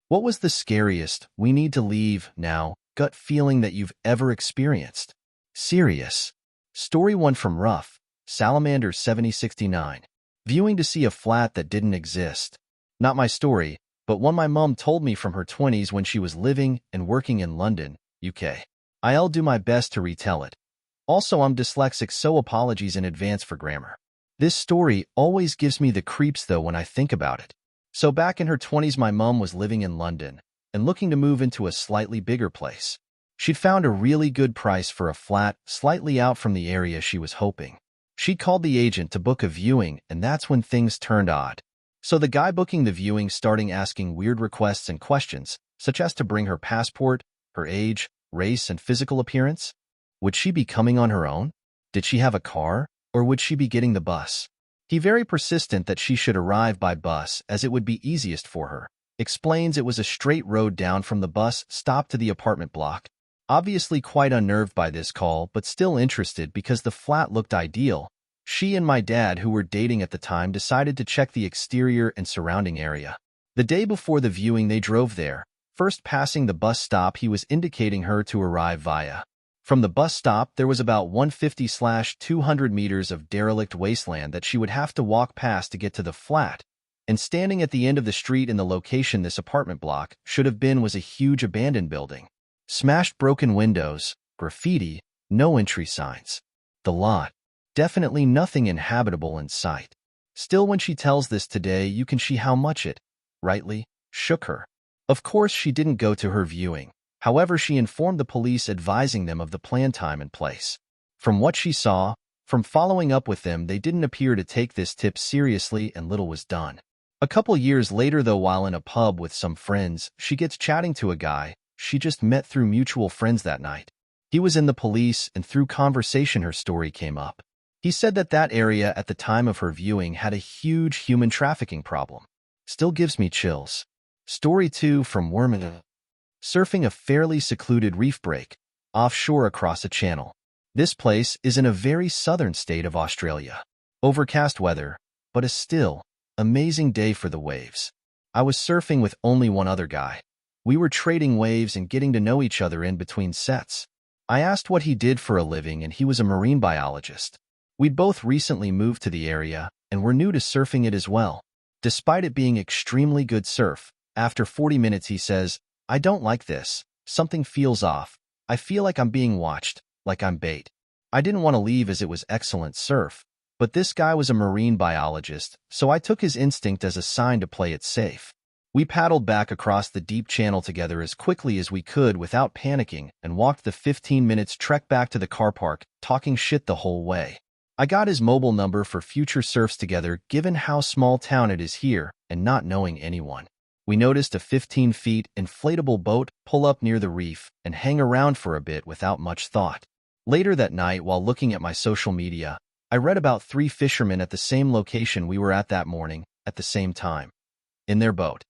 What was the scariest, we need to leave now, gut feeling that you've ever experienced? Serious. Story 1 from Rough, Salamander 7069. Viewing to see a flat that didn't exist. Not my story, but one my mom told me from her 20s when she was living and working in London, UK. I'll do my best to retell it. Also, I'm dyslexic, so apologies in advance for grammar. This story always gives me the creeps though when I think about it. So back in her 20s, my mom was living in London and looking to move into a slightly bigger place. She'd found a really good price for a flat slightly out from the area she was hoping. She called the agent to book a viewing, and that's when things turned odd. So the guy booking the viewing started asking weird requests and questions, such as to bring her passport, her age, race, and physical appearance. Would she be coming on her own? Did she have a car, or would she be getting the bus? He very persistent that she should arrive by bus as it would be easiest for her. Explains it was a straight road down from the bus stop to the apartment block. Obviously quite unnerved by this call, but still interested because the flat looked ideal. She and my dad, who were dating at the time, decided to check the exterior and surrounding area. The day before the viewing, they drove there. First passing the bus stop, he was indicating her to arrive via. From the bus stop, there was about 150/200 meters of derelict wasteland that she would have to walk past to get to the flat. And standing at the end of the street in the location this apartment block should have been was a huge abandoned building. Smashed broken windows, graffiti, no entry signs. The lot. Definitely nothing inhabitable in sight. Still, when she tells this today, you can see how much it, rightly, shook her. Of course, she didn't go to her viewing. However, she informed the police, advising them of the planned time and place. From what she saw, from following up with them, they didn't appear to take this tip seriously and little was done. A couple years later, though, while in a pub with some friends, she gets chatting to a guy she just met through mutual friends that night. He was in the police, and through conversation her story came up. He said that area at the time of her viewing had a huge human trafficking problem. Still gives me chills. Story 2 from Worming. Surfing a fairly secluded reef break, offshore across a channel. This place is in a very southern state of Australia. Overcast weather, but a still, amazing day for the waves. I was surfing with only one other guy. We were trading waves and getting to know each other in between sets. I asked what he did for a living, and he was a marine biologist. We'd both recently moved to the area and were new to surfing it as well. Despite it being extremely good surf, after 40 minutes he says, "I don't like this. Something feels off. I feel like I'm being watched, like I'm bait." I didn't want to leave as it was excellent surf, but this guy was a marine biologist, so I took his instinct as a sign to play it safe. We paddled back across the deep channel together as quickly as we could without panicking and walked the 15 minutes trek back to the car park, talking shit the whole way. I got his mobile number for future surfs together, given how small town it is here and not knowing anyone. We noticed a 15 feet inflatable boat pull up near the reef and hang around for a bit without much thought. Later that night, while looking at my social media, I read about 3 fishermen at the same location we were at that morning, at the same time, in their boat.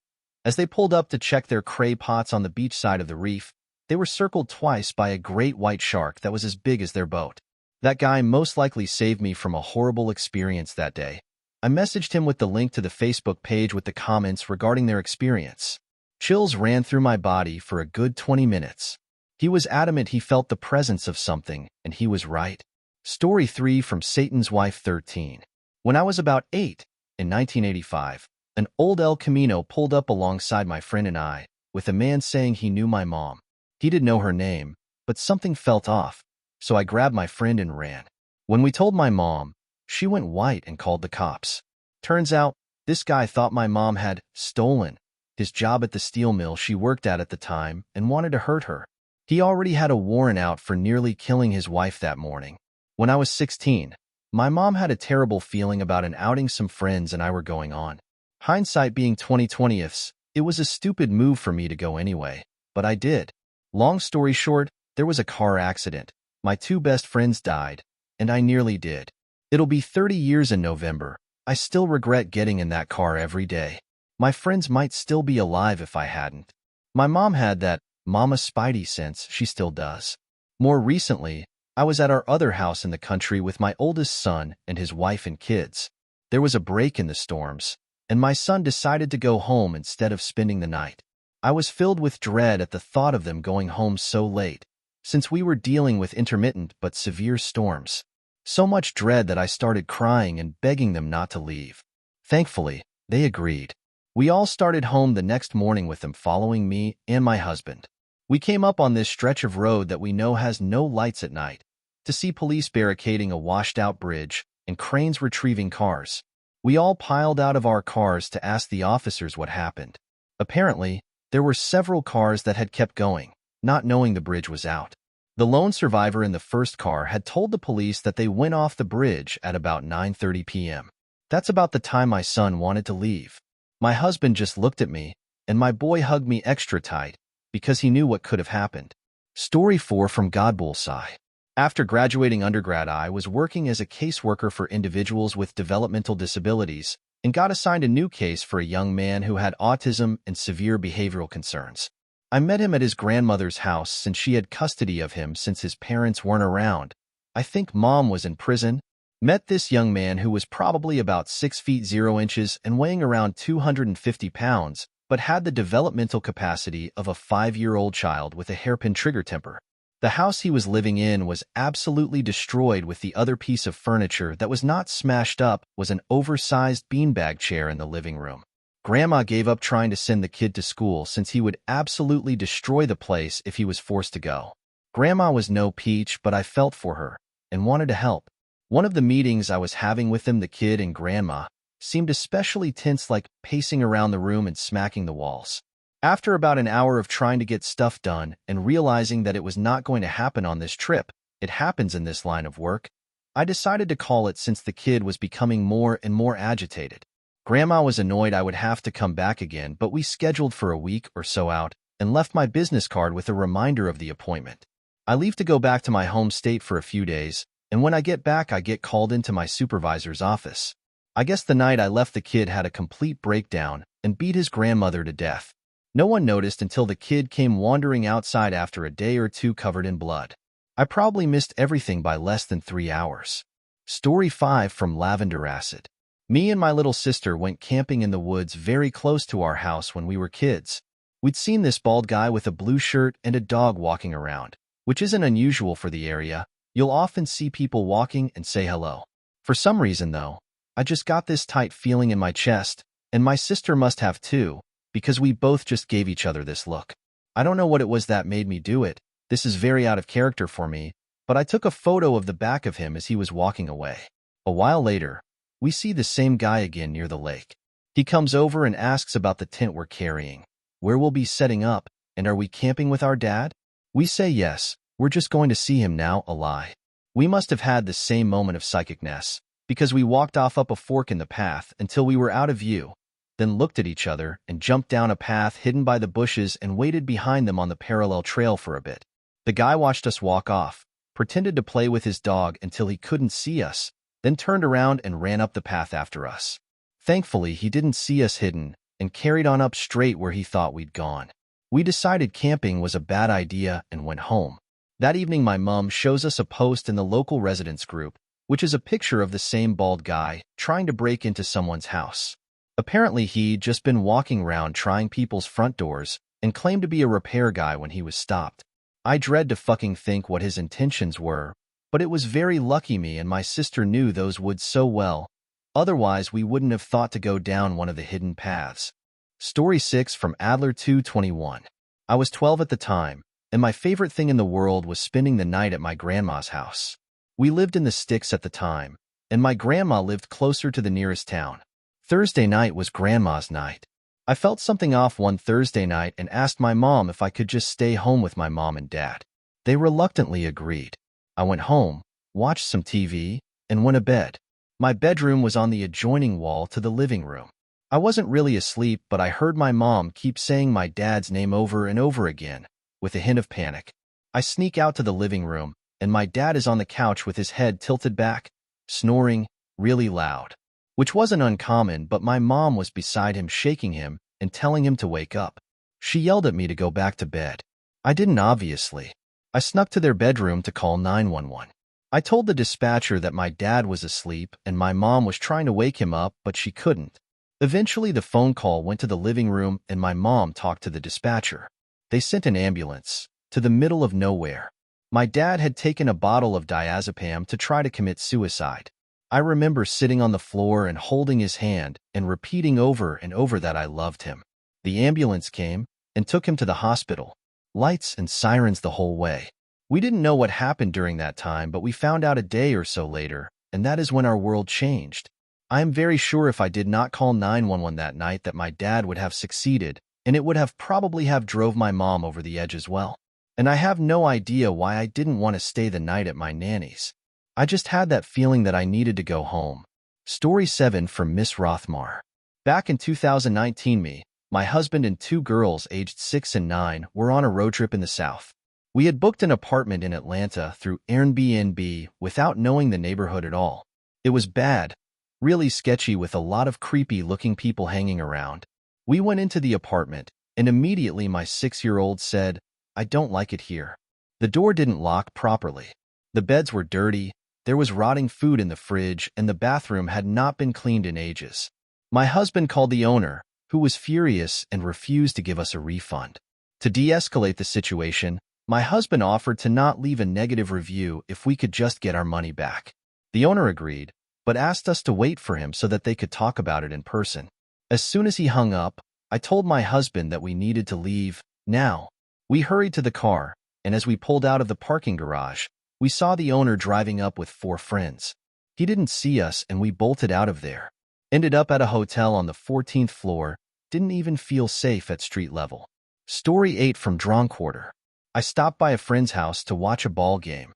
As they pulled up to check their cray pots on the beach side of the reef, they were circled twice by a great white shark that was as big as their boat. That guy most likely saved me from a horrible experience that day. I messaged him with the link to the Facebook page with the comments regarding their experience. Chills ran through my body for a good 20 minutes. He was adamant he felt the presence of something, and he was right. Story 3 from Satan's Wife 13. When I was about 8, in 1985, an old El Camino pulled up alongside my friend and I, with a man saying he knew my mom. He didn't know her name, but something felt off, so I grabbed my friend and ran. When we told my mom, she went white and called the cops. Turns out, this guy thought my mom had stolen his job at the steel mill she worked at the time and wanted to hurt her. He already had a warrant out for nearly killing his wife that morning. When I was 16, my mom had a terrible feeling about an outing some friends and I were going on. Hindsight being 20/20ths, it was a stupid move for me to go anyway, but I did. Long story short, there was a car accident. My 2 best friends died, and I nearly did. It'll be 30 years in November. I still regret getting in that car every day. My friends might still be alive if I hadn't. My mom had that mama spidey sense, she still does. More recently, I was at our other house in the country with my oldest son and his wife and kids. There was a break in the storms, and my son decided to go home instead of spending the night. I was filled with dread at the thought of them going home so late, since we were dealing with intermittent but severe storms. So much dread that I started crying and begging them not to leave. Thankfully, they agreed. We all started home the next morning with them following me and my husband. We came up on this stretch of road that we know has no lights at night, to see police barricading a washed-out bridge and cranes retrieving cars. We all piled out of our cars to ask the officers what happened. Apparently, there were several cars that had kept going, not knowing the bridge was out. The lone survivor in the first car had told the police that they went off the bridge at about 9:30 p.m. That's about the time my son wanted to leave. My husband just looked at me, and my boy hugged me extra tight because he knew what could have happened. Story 4 from godbullseye. After graduating undergrad, I was working as a caseworker for individuals with developmental disabilities and got assigned a new case for a young man who had autism and severe behavioral concerns. I met him at his grandmother's house since she had custody of him since his parents weren't around. I think mom was in prison. Met this young man who was probably about 6 feet 0 inches and weighing around 250 pounds, but had the developmental capacity of a 5-year-old child with a hairpin trigger temper. The house he was living in was absolutely destroyed, with the other piece of furniture that was not smashed up was an oversized beanbag chair in the living room. Grandma gave up trying to send the kid to school since he would absolutely destroy the place if he was forced to go. Grandma was no peach, but I felt for her and wanted to help. One of the meetings I was having with them, the kid and Grandma seemed especially tense, like pacing around the room and smacking the walls. After about an hour of trying to get stuff done and realizing that it was not going to happen on this trip, it happens in this line of work, I decided to call it since the kid was becoming more and more agitated. Grandma was annoyed I would have to come back again, but we scheduled for a week or so out and left my business card with a reminder of the appointment. I leave to go back to my home state for a few days, and when I get back, I get called into my supervisor's office. I guess the night I left, the kid had a complete breakdown and beat his grandmother to death. No one noticed until the kid came wandering outside after a day or two covered in blood. I probably missed everything by less than 3 hours. Story 5 from lavenderacid. Me and my little sister went camping in the woods very close to our house when we were kids. We'd seen this bald guy with a blue shirt and a dog walking around, which isn't unusual for the area. You'll often see people walking and say hello. For some reason, though, I just got this tight feeling in my chest, and my sister must have too, because we both just gave each other this look. I don't know what it was that made me do it. This is very out of character for me, but I took a photo of the back of him as he was walking away. A while later, we see the same guy again near the lake. He comes over and asks about the tent we're carrying, where we'll be setting up, and are we camping with our dad? We say yes, we're just going to see him now. A lie. We must have had the same moment of psychicness, because we walked off up a fork in the path until we were out of view, then looked at each other and jumped down a path hidden by the bushes and waited behind them on the parallel trail for a bit. The guy watched us walk off, pretended to play with his dog until he couldn't see us, then turned around and ran up the path after us. Thankfully, he didn't see us hidden and carried on up straight where he thought we'd gone. We decided camping was a bad idea and went home. That evening, my mom shows us a post in the local residents group, which is a picture of the same bald guy trying to break into someone's house. Apparently, he'd just been walking around trying people's front doors and claimed to be a repair guy when he was stopped. I dread to fucking think what his intentions were, but it was very lucky me and my sister knew those woods so well. Otherwise, we wouldn't have thought to go down one of the hidden paths. Story 6 from Adler221. I was 12 at the time, and my favorite thing in the world was spending the night at my grandma's house. We lived in the sticks at the time, and my grandma lived closer to the nearest town. Thursday night was grandma's night. I felt something off one Thursday night and asked my mom if I could just stay home with my mom and dad. They reluctantly agreed. I went home, watched some TV, and went to bed. My bedroom was on the adjoining wall to the living room. I wasn't really asleep, but I heard my mom keep saying my dad's name over and over again, with a hint of panic. I sneak out to the living room, and my dad is on the couch with his head tilted back, snoring really loud, which wasn't uncommon, but my mom was beside him, shaking him and telling him to wake up. She yelled at me to go back to bed. I didn't, obviously. I snuck to their bedroom to call 911. I told the dispatcher that my dad was asleep and my mom was trying to wake him up, but she couldn't. Eventually, the phone call went to the living room and my mom talked to the dispatcher. They sent an ambulance to the middle of nowhere. My dad had taken a bottle of diazepam to try to commit suicide. I remember sitting on the floor and holding his hand and repeating over and over that I loved him. The ambulance came and took him to the hospital. Lights and sirens the whole way. We didn't know what happened during that time, but we found out a day or so later, and that is when our world changed. I am very sure if I did not call 911 that night that my dad would have succeeded, and it would have probably have drove my mom over the edge as well. And I have no idea why I didn't want to stay the night at my nanny's. I just had that feeling that I needed to go home. Story 7 from MissRothmar. Back in 2019, my husband and 2 girls aged 6 and 9 were on a road trip in the South. We had booked an apartment in Atlanta through Airbnb without knowing the neighborhood at all. It was bad, really sketchy with a lot of creepy-looking people hanging around. We went into the apartment, and immediately my 6-year-old said, "I don't like it here." The door didn't lock properly. The beds were dirty, there was rotting food in the fridge, and the bathroom had not been cleaned in ages. My husband called the owner, who was furious and refused to give us a refund. To de-escalate the situation, my husband offered to not leave a negative review if we could just get our money back. The owner agreed, but asked us to wait for him so that they could talk about it in person. As soon as he hung up, I told my husband that we needed to leave now. We hurried to the car, and as we pulled out of the parking garage, we saw the owner driving up with 4 friends. He didn't see us and we bolted out of there. Ended up at a hotel on the 14th floor, didn't even feel safe at street level. Story 8 from drawnnquarter. I stopped by a friend's house to watch a ball game.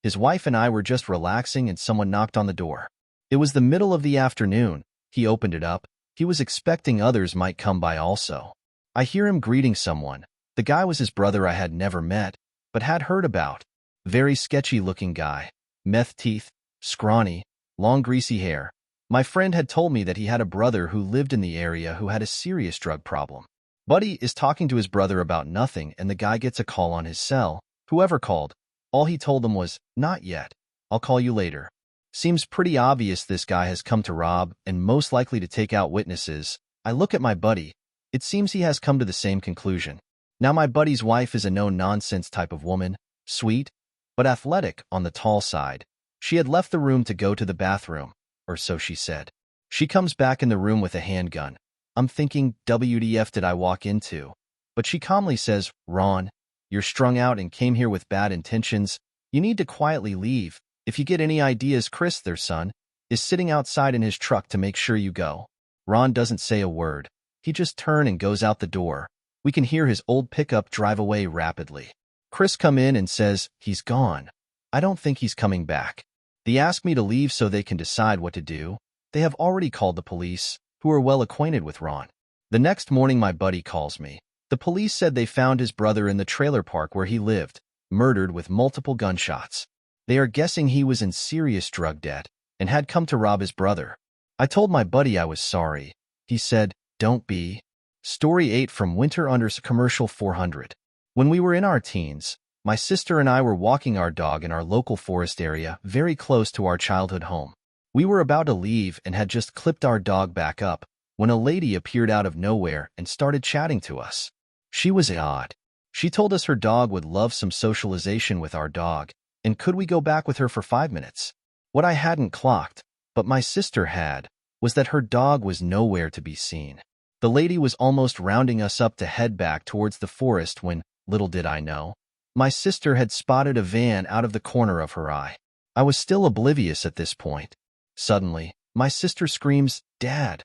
His wife and I were just relaxing and someone knocked on the door. It was the middle of the afternoon. He opened it up. He was expecting others might come by also. I hear him greeting someone. The guy was his brother I had never met, but had heard about. Very sketchy-looking guy. Meth teeth, scrawny, long greasy hair. My friend had told me that he had a brother who lived in the area who had a serious drug problem. Buddy is talking to his brother about nothing and the guy gets a call on his cell. Whoever called, all he told them was, "Not yet. I'll call you later." Seems pretty obvious this guy has come to rob and most likely to take out witnesses. I look at my buddy. It seems he has come to the same conclusion. Now my buddy's wife is a no-nonsense type of woman, sweet, but athletic on the tall side. She had left the room to go to the bathroom, or so she said. She comes back in the room with a handgun. I'm thinking, WTF did I walk into? But she calmly says, "Ron, you're strung out and came here with bad intentions. You need to quietly leave. If you get any ideas, Chris, their son, is sitting outside in his truck to make sure you go." Ron doesn't say a word. He just turns and goes out the door. We can hear his old pickup drive away rapidly. Chris come in and says, "He's gone. I don't think he's coming back." They ask me to leave so they can decide what to do. They have already called the police, who are well acquainted with Ron. The next morning my buddy calls me. The police said they found his brother in the trailer park where he lived, murdered with multiple gunshots. They are guessing he was in serious drug debt and had come to rob his brother. I told my buddy I was sorry. He said, "Don't be." Story 8 from Winter_Commercial 400. When we were in our teens, my sister and I were walking our dog in our local forest area very close to our childhood home. We were about to leave and had just clipped our dog back up when a lady appeared out of nowhere and started chatting to us. She was odd. She told us her dog would love some socialization with our dog, and could we go back with her for 5 minutes? What I hadn't clocked, but my sister had, was that her dog was nowhere to be seen. The lady was almost rounding us up to head back towards the forest when, little did I know, my sister had spotted a van out of the corner of her eye. I was still oblivious at this point. Suddenly, my sister screams, "Dad!"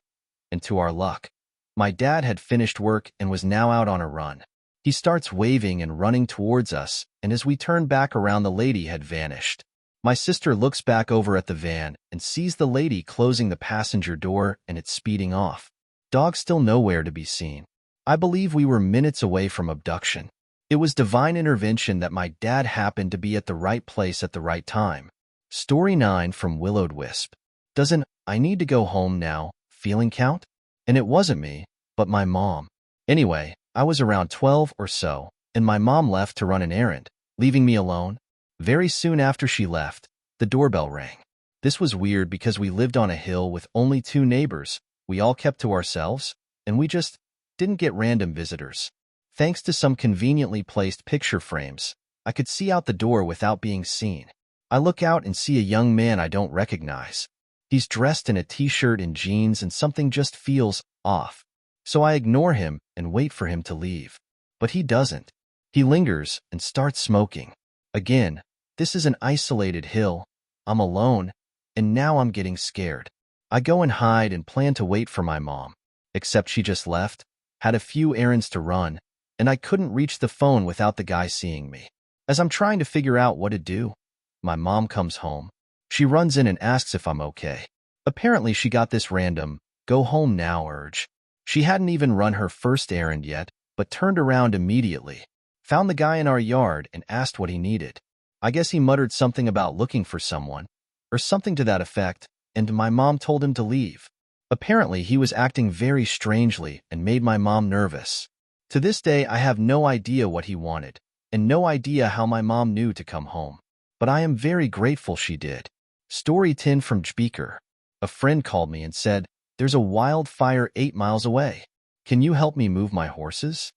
And to our luck, my dad had finished work and was now out on a run. He starts waving and running towards us, and as we turn back around, the lady had vanished. My sister looks back over at the van and sees the lady closing the passenger door and it's speeding off. Dog still nowhere to be seen. I believe we were minutes away from abduction. It was divine intervention that my dad happened to be at the right place at the right time. Story 9 from Willowed-Wisp. Doesn't "I need to go home now" feeling count? And it wasn't me, but my mom. Anyway, I was around 12 or so, and my mom left to run an errand, leaving me alone. Very soon after she left, the doorbell rang. This was weird because we lived on a hill with only 2 neighbors, We all kept to ourselves, and we just didn't get random visitors. Thanks to some conveniently placed picture frames, I could see out the door without being seen. I look out and see a young man I don't recognize. He's dressed in a t-shirt and jeans, and something just feels off. So I ignore him and wait for him to leave. But he doesn't. He lingers and starts smoking. Again, this is an isolated hill. I'm alone, and now I'm getting scared. I go and hide and plan to wait for my mom. Except she just left, had a few errands to run, and I couldn't reach the phone without the guy seeing me. As I'm trying to figure out what to do, my mom comes home. She runs in and asks if I'm okay. Apparently she got this random, go home now urge. She hadn't even run her first errand yet, but turned around immediately, found the guy in our yard and asked what he needed. I guess he muttered something about looking for someone, or something to that effect, and my mom told him to leave. Apparently he was acting very strangely and made my mom nervous. To this day I have no idea what he wanted, and no idea how my mom knew to come home. But I am very grateful she did. Story 10 from djbeaker. A friend called me and said, "There's a wildfire 8 miles away. Can you help me move my horses?"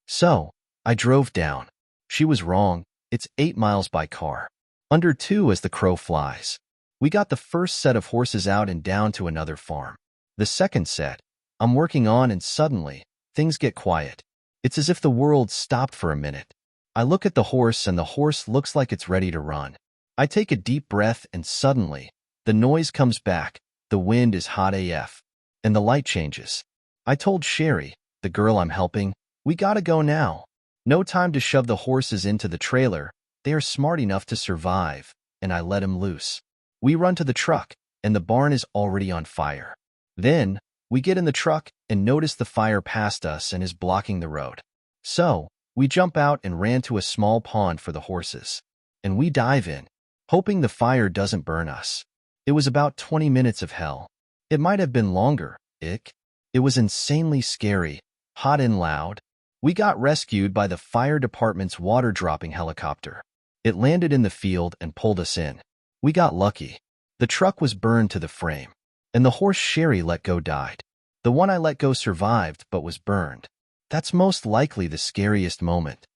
So, I drove down. She was wrong. It's 8 miles by car. Under 2 as the crow flies. We got the first set of horses out and down to another farm. The second set, I'm working on, and suddenly, things get quiet. It's as if the world stopped for a minute. I look at the horse and the horse looks like it's ready to run. I take a deep breath and suddenly, the noise comes back, the wind is hot AF, and the light changes. I told Sherry, the girl I'm helping, we gotta go now. No time to shove the horses into the trailer, they are smart enough to survive, and I let him loose. We run to the truck, and the barn is already on fire. Then, we get in the truck and notice the fire past us and is blocking the road. So, we jump out and ran to a small pond for the horses. And we dive in, hoping the fire doesn't burn us. It was about 20 minutes of hell. It might have been longer, It was insanely scary, hot and loud. We got rescued by the fire department's water-dropping helicopter. It landed in the field and pulled us in. We got lucky. The truck was burned to the frame, and the horse Sherry let go died. The one I let go survived but was burned. That's most likely the scariest moment.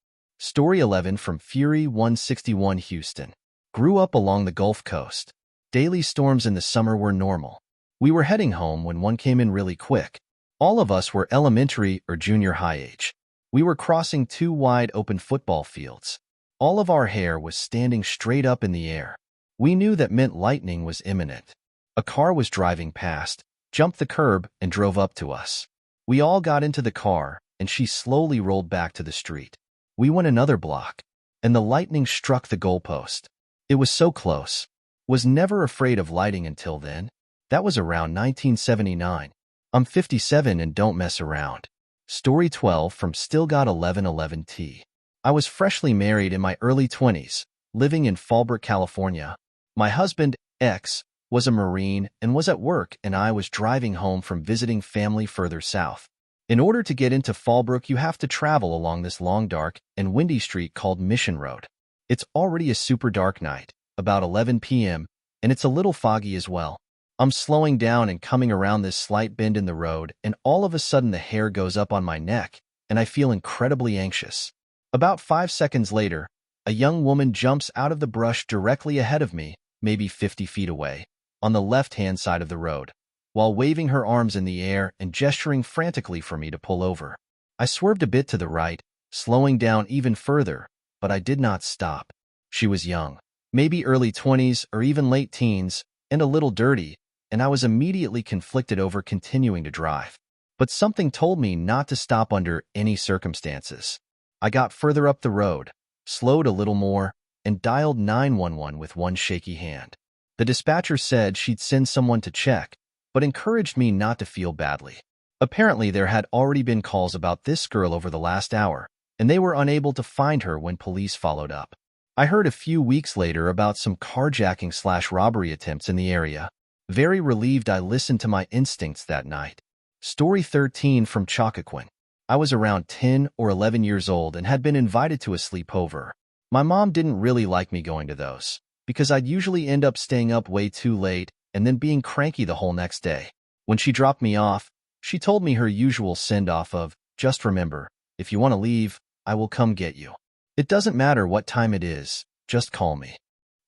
Story 11 from Fury 161 Houston. Grew up along the Gulf Coast. Daily storms in the summer were normal. We were heading home when one came in really quick. All of us were elementary or junior high age. We were crossing 2 wide open football fields. All of our hair was standing straight up in the air. We knew that meant lightning was imminent. A car was driving past, jumped the curb, and drove up to us. We all got into the car, and she slowly rolled back to the street. We went another block, and the lightning struck the goalpost. It was so close. Was never afraid of lightning until then. That was around 1979. I'm 57 and don't mess around. Story 12 from Still Got 1111T. I was freshly married in my early 20s, living in Fallbrook, California. My husband, X, was a Marine and was at work, and I was driving home from visiting family further south. In order to get into Fallbrook, you have to travel along this long, dark, and windy street called Mission Road. It's already a super dark night, about 11 p.m., and it's a little foggy as well. I'm slowing down and coming around this slight bend in the road, and all of a sudden the hair goes up on my neck, and I feel incredibly anxious. About 5 seconds later, a young woman jumps out of the brush directly ahead of me, maybe 50 feet away, on the left-hand side of the road, while waving her arms in the air and gesturing frantically for me to pull over. I swerved a bit to the right, slowing down even further, but I did not stop. She was young, maybe early 20s or even late teens, and a little dirty, and I was immediately conflicted over continuing to drive. But something told me not to stop under any circumstances. I got further up the road, slowed a little more, and dialed 911 with one shaky hand. The dispatcher said she'd send someone to check, but encouraged me not to feel badly. Apparently, there had already been calls about this girl over the last hour, and they were unable to find her when police followed up. I heard a few weeks later about some carjacking/robbery attempts in the area. Very relieved I listened to my instincts that night. Story 13 from chalkyquinn. I was around 10 or 11 years old and had been invited to a sleepover. My mom didn't really like me going to those, because I'd usually end up staying up way too late and then being cranky the whole next day. When she dropped me off, she told me her usual send-off of, "Just remember, if you want to leave, I will come get you. It doesn't matter what time it is, just call me."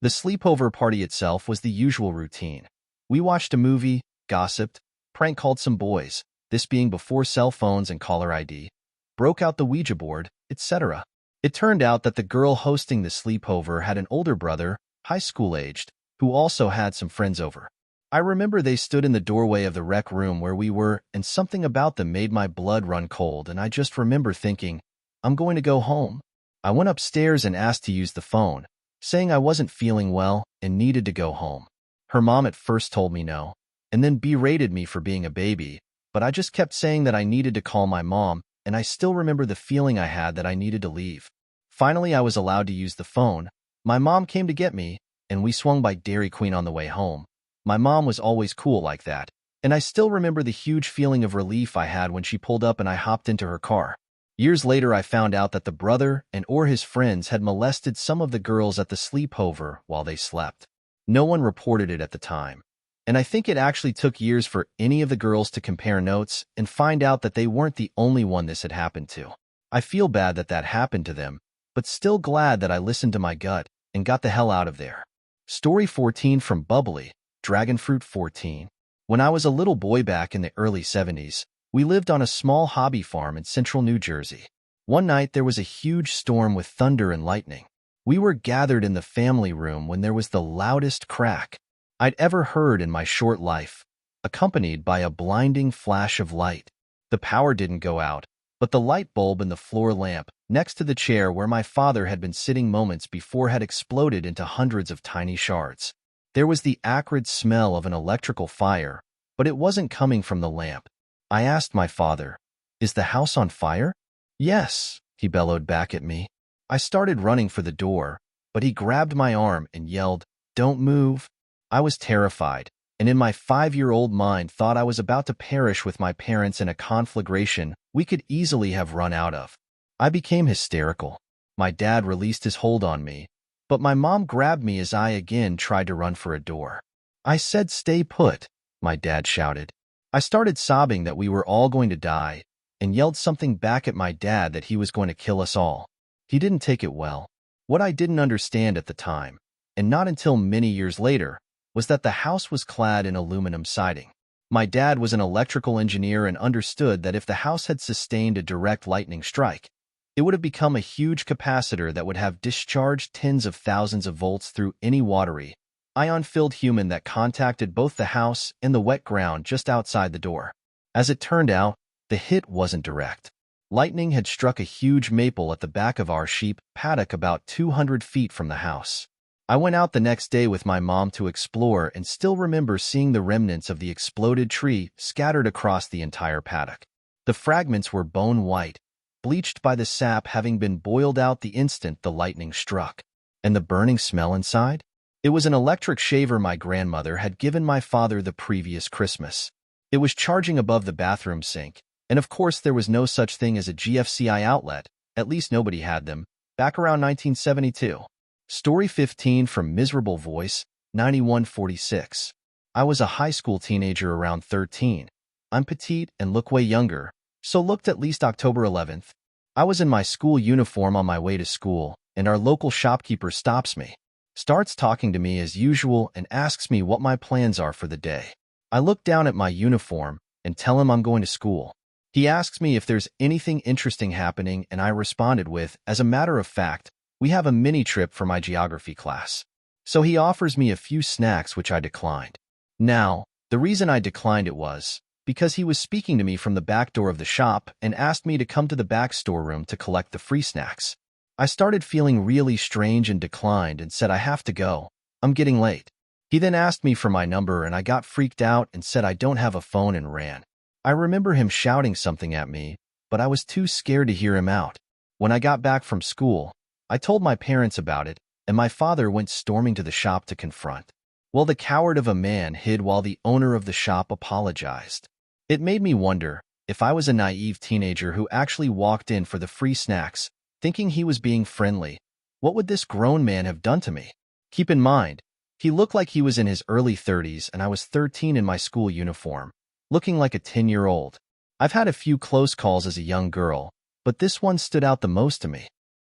The sleepover party itself was the usual routine. We watched a movie, gossiped, prank called some boys, this being before cell phones and caller ID, broke out the Ouija board, etc. It turned out that the girl hosting the sleepover had an older brother, high school-aged, who also had some friends over. I remember they stood in the doorway of the rec room where we were, and something about them made my blood run cold, and I just remember thinking, I'm going to go home. I went upstairs and asked to use the phone, saying I wasn't feeling well and needed to go home. Her mom at first told me no, and then berated me for being a baby, but I just kept saying that I needed to call my mom, and I still remember the feeling I had that I needed to leave. Finally, I was allowed to use the phone. My mom came to get me, and we swung by Dairy Queen on the way home. My mom was always cool like that, and I still remember the huge feeling of relief I had when she pulled up and I hopped into her car. Years later, I found out that the brother and/or his friends had molested some of the girls at the sleepover while they slept. No one reported it at the time, and I think it actually took years for any of the girls to compare notes and find out that they weren't the only one this had happened to. I feel bad that that happened to them, but still glad that I listened to my gut and got the hell out of there. Story 14 from Bubbly, Dragonfruit 14. When I was a little boy back in the early 70s, we lived on a small hobby farm in central New Jersey. One night there was a huge storm with thunder and lightning. We were gathered in the family room when there was the loudest crack I'd ever heard in my short life, accompanied by a blinding flash of light. The power didn't go out, but the light bulb in the floor lamp next to the chair where my father had been sitting moments before had exploded into hundreds of tiny shards. There was the acrid smell of an electrical fire, but it wasn't coming from the lamp. I asked my father, "Is the house on fire?" "Yes," he bellowed back at me. I started running for the door, but he grabbed my arm and yelled, "Don't move." I was terrified, and in my 5-year-old mind thought I was about to perish with my parents in a conflagration we could easily have run out of. I became hysterical. My dad released his hold on me, but my mom grabbed me as I again tried to run for a door. "I said stay put," my dad shouted. I started sobbing that we were all going to die and yelled something back at my dad that he was going to kill us all. He didn't take it well. What I didn't understand at the time, and not until many years later, was that the house was clad in aluminum siding. My dad was an electrical engineer and understood that if the house had sustained a direct lightning strike, it would have become a huge capacitor that would have discharged tens of thousands of volts through any watery, ion-filled human that contacted both the house and the wet ground just outside the door. As it turned out, the hit wasn't direct. Lightning had struck a huge maple at the back of our sheep paddock about 200 feet from the house. I went out the next day with my mom to explore and still remember seeing the remnants of the exploded tree scattered across the entire paddock. The fragments were bone white, bleached by the sap having been boiled out the instant the lightning struck. And the burning smell inside? It was an electric shaver my grandmother had given my father the previous Christmas. It was charging above the bathroom sink, and of course there was no such thing as a GFCI outlet, at least nobody had them, back around 1972. Story 15 from Miserable Voice, 9146. I was a high school teenager around 13. I'm petite and look way younger, so looked at least October 11th. I was in my school uniform on my way to school, and our local shopkeeper stops me, starts talking to me as usual, and asks me what my plans are for the day. I look down at my uniform and tell him I'm going to school. He asks me if there's anything interesting happening, and I responded with, as a matter of fact, we have a mini trip for my geography class. So he offers me a few snacks, which I declined. Now, the reason I declined it was because he was speaking to me from the back door of the shop and asked me to come to the back storeroom to collect the free snacks. I started feeling really strange and declined and said I have to go. I'm getting late. He then asked me for my number and I got freaked out and said I don't have a phone and ran. I remember him shouting something at me, but I was too scared to hear him out. When I got back from school, I told my parents about it, and my father went storming to the shop to confront. Well, the coward of a man hid while the owner of the shop apologized. It made me wonder if I was a naive teenager who actually walked in for the free snacks, thinking he was being friendly. What would this grown man have done to me? Keep in mind, he looked like he was in his early 30s and I was 13 in my school uniform. looking like a 10-year-old. I've had a few close calls as a young girl, but this one stood out the most to me.